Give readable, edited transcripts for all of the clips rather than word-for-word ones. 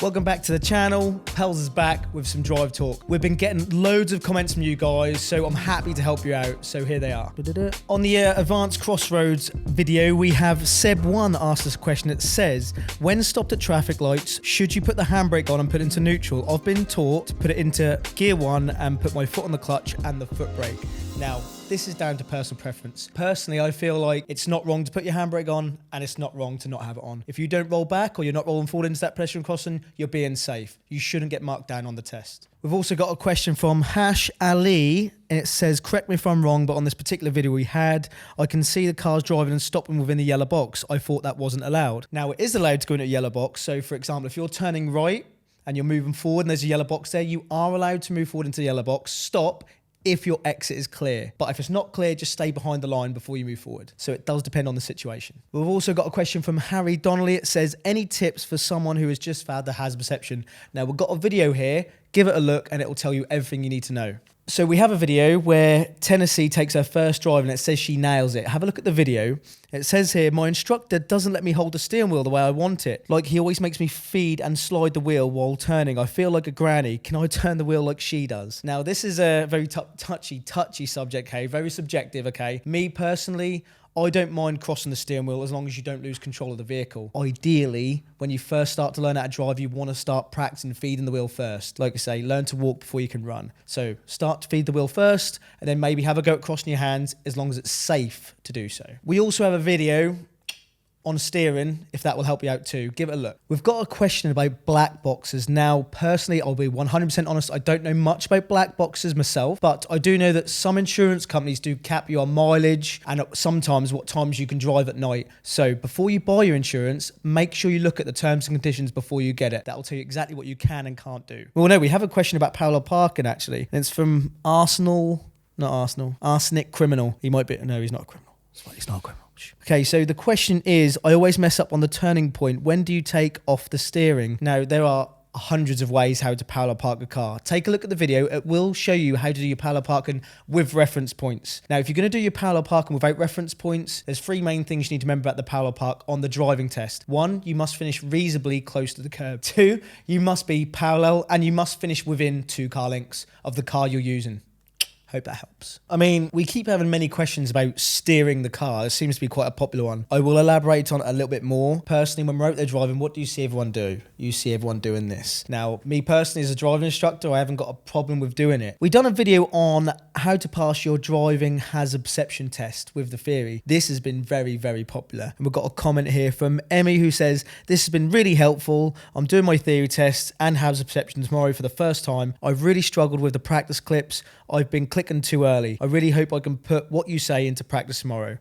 Welcome back to the channel. Pels is back with some drive talk. We've been getting loads of comments from you guys, so I'm happy to help you out. So here they are. On the advanced Crossroads video, we have Seb1 asked us a question that says, when stopped at traffic lights, should you put the handbrake on and put it into neutral? I've been taught to put it into gear 1 and put my foot on the clutch and the foot brake. Now, this is down to personal preference. Personally, I feel like it's not wrong to put your handbrake on and it's not wrong to not have it on. If you don't roll back or you're not rolling forward into that pedestrian crossing, you're being safe. You shouldn't get marked down on the test. We've also got a question from Hash Ali, and it says, correct me if I'm wrong, but on this particular video we had, I can see the cars driving and stopping within the yellow box. I thought that wasn't allowed. Now, it is allowed to go into a yellow box. So, for example, if you're turning right and you're moving forward and there's a yellow box there, you are allowed to move forward into the yellow box. Stop if your exit is clear. But if it's not clear, just stay behind the line before you move forward. So it does depend on the situation. We've also got a question from Harry Donnelly. It says, any tips for someone who has just found the hazard perception? Now, we've got a video here. Give it a look and it will tell you everything you need to know. So we have a video where Tennesse takes her first drive and it says she nails it. Have a look at the video. It says here, my instructor doesn't let me hold the steering wheel the way I want it. Like, he always makes me feed and slide the wheel while turning. I feel like a granny. Can I turn the wheel like she does? Now, this is a very touchy subject, okay? Very subjective, okay? Me personally, I don't mind crossing the steering wheel as long as you don't lose control of the vehicle. Ideally, when you first start to learn how to drive, you want to start practicing feeding the wheel first. Like I say, learn to walk before you can run. So start to feed the wheel first, and then maybe have a go at crossing your hands as long as it's safe to do so. We also have a video on steering, if that will help you out too. Give it a look. We've got a question about black boxes. Now, personally, I'll be 100% honest, I don't know much about black boxes myself, but I do know that some insurance companies do cap you on mileage and sometimes what times you can drive at night. So before you buy your insurance, make sure you look at the terms and conditions before you get it. That will tell you exactly what you can and can't do. Well, no, we have a question about parallel parking actually. And it's from Arsenic Criminal. He might be, no, he's not a criminal. He's not a criminal. Okay, so the question is, I always mess up on the turning point. When do you take off the steering? Now, there are hundreds of ways how to parallel park a car. Take a look at the video. It will show you how to do your parallel parking with reference points. Now, if you're going to do your parallel parking without reference points, there's 3 main things you need to remember about the parallel park on the driving test. 1, you must finish reasonably close to the curb. 2, you must be parallel and you must finish within 2 car lengths of the car you're using. Hope that helps. I mean, we keep having many questions about steering the car. It seems to be quite a popular one. I will elaborate on it a little bit more. Personally, when we're out there driving, what do you see everyone do? You see everyone doing this. Now, me personally, as a driving instructor, I haven't got a problem with doing it. We've done a video on how to pass your driving hazard perception test with the theory. This has been very, very popular. And we've got a comment here from Emmy who says, this has been really helpful. I'm doing my theory test and hazard perception tomorrow for the first time. I've really struggled with the practice clips. I've been clicking too early. I really hope I can put what you say into practice tomorrow.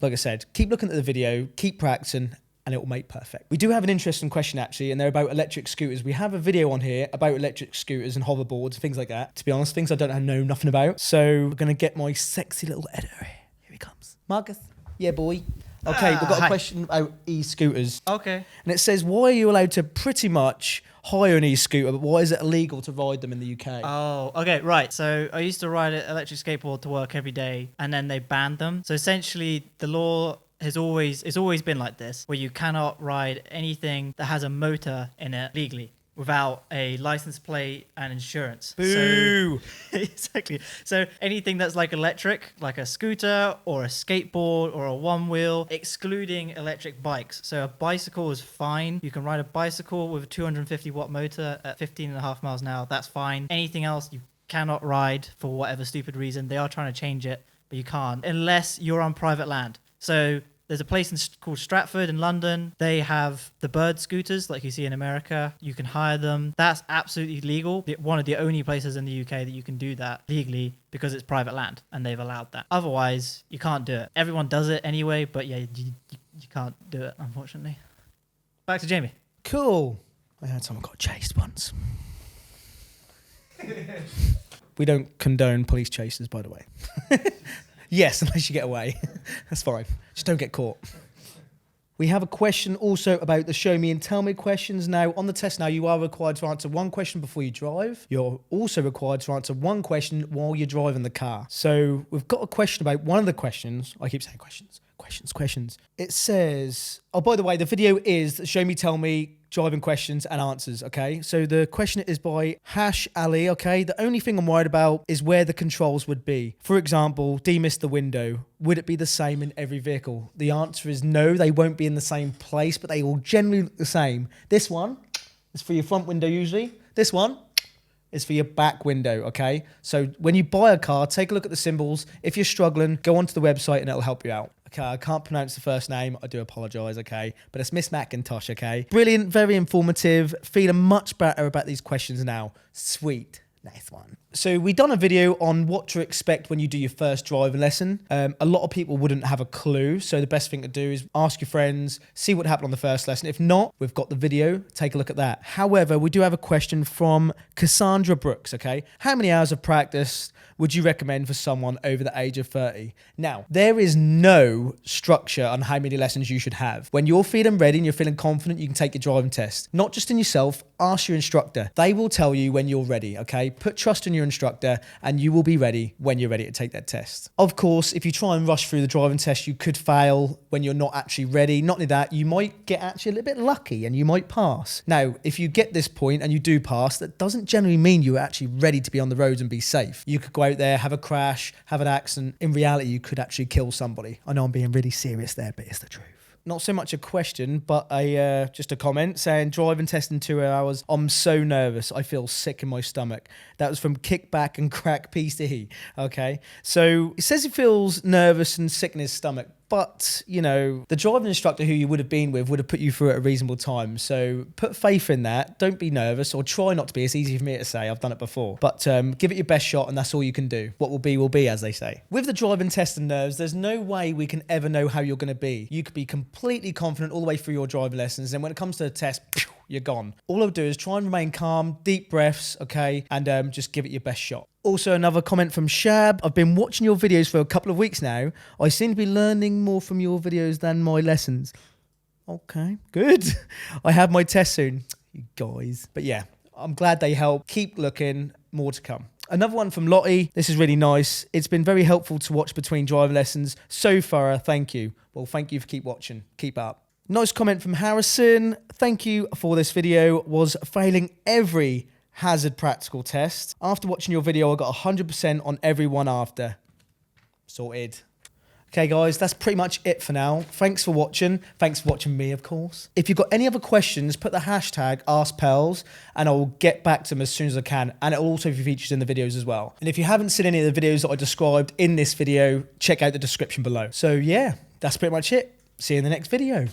Like I said, keep looking at the video, keep practicing, and it will make perfect. We do have an interesting question actually, and they're about electric scooters. We have a video on here about electric scooters and hoverboards, things like that. To be honest, things I don't know nothing about. So we're gonna get my sexy little editor here. Here he comes. Marcus. Yeah, boy. Okay, we've got a question about e-scooters. Okay. And it says, why are you allowed to pretty much hire an e-scooter, but why is it illegal to ride them in the UK? Oh, okay, right. So I used to ride an electric skateboard to work every day, and then they banned them. So essentially, the law it's always been like this, where you cannot ride anything that has a motor in it legally without a license plate and insurance. Boo! So, exactly. So anything that's like electric, like a scooter or a skateboard or a one wheel, excluding electric bikes. So a bicycle is fine. You can ride a bicycle with a 250 watt motor at 15.5 miles an hour. That's fine. Anything else you cannot ride for whatever stupid reason. They are trying to change it, but you can't unless you're on private land. So there's a place called Stratford in London. They have the bird scooters like you see in America. You can hire them. That's absolutely legal. One of the only places in the UK that you can do that legally because it's private land and they've allowed that. Otherwise, you can't do it. Everyone does it anyway, but yeah, you can't do it, unfortunately. Back to Jamie. Cool. I heard someone got chased once. We don't condone police chases, by the way. Yes, unless you get away. That's fine. Just don't get caught. We have a question also about the show me and tell me questions. Now, on the test now, you are required to answer 1 question before you drive. You're also required to answer 1 question while you're driving the car. So we've got a question about one of the questions. I keep saying questions. It says, oh, by the way, the video is show me, tell me, driving questions and answers, okay? So the question is by Hash Ali, okay? The only thing I'm worried about is where the controls would be. For example, demist the window. Would it be the same in every vehicle? The answer is no, they won't be in the same place, but they will generally look the same. This one is for your front window usually. This one is for your back window, okay? So when you buy a car, take a look at the symbols. If you're struggling, go onto the website and it'll help you out. Okay, I can't pronounce the first name. I do apologise, okay? But it's Miss McIntosh, okay? Brilliant, very informative. Feeling much better about these questions now. Sweet. Nice one. So we done a video on what to expect when you do your first driving lesson. A lot of people wouldn't have a clue. So the best thing to do is ask your friends, see what happened on the first lesson. If not, we've got the video. Take a look at that. However, we do have a question from Cassandra Brooks, okay? How many hours of practice would you recommend for someone over the age of 30? Now, there is no structure on how many lessons you should have. When you're feeling ready and you're feeling confident, you can take your driving test. Not just in yourself, ask your instructor. They will tell you when you're ready, okay? Put trust in your instructor and you will be ready when you're ready to take that test. Of course, if you try and rush through the driving test, you could fail when you're not actually ready. Not only that, you might get actually a little bit lucky and you might pass. Now, if you get this point and you do pass, that doesn't generally mean you're actually ready to be on the roads and be safe. You could go out there, have a crash, have an accident. In reality, you could actually kill somebody. I know I'm being really serious there, but it's the truth. Not so much a question, but just a comment saying driving test in 2 hours. I'm so nervous. I feel sick in my stomach. That was from Kickback and Crack PC. Okay. So it says he feels nervous and sick in his stomach. But, you know, the driving instructor who you would have been with would have put you through at a reasonable time. So put faith in that. Don't be nervous or try not to be. It's easy for me to say. I've done it before. But give it your best shot and that's all you can do. What will be, as they say. With the driving test and nerves, there's no way we can ever know how you're going to be. You could be completely confident all the way through your driving lessons. And when it comes to the test, you're gone. All I'll do is try and remain calm, deep breaths, okay? And just give it your best shot. Also, another comment from Shab. I've been watching your videos for a couple of weeks now. I seem to be learning more from your videos than my lessons. Okay, good. I have my test soon, you guys. But yeah, I'm glad they help. Keep looking, more to come. Another one from Lottie. This is really nice. It's been very helpful to watch between driving lessons. So thorough, thank you. Well, thank you for keep watching. Keep up. Nice comment from Harrison. Thank you for this video. Was failing every hazard practical test. After watching your video, I got 100% on every one after. Sorted. Okay, guys, that's pretty much it for now. Thanks for watching. Thanks for watching me, of course. If you've got any other questions, put the hashtag AskPels and I'll get back to them as soon as I can. And it'll also be featured in the videos as well. And if you haven't seen any of the videos that I described in this video, check out the description below. So yeah, that's pretty much it. See you in the next video.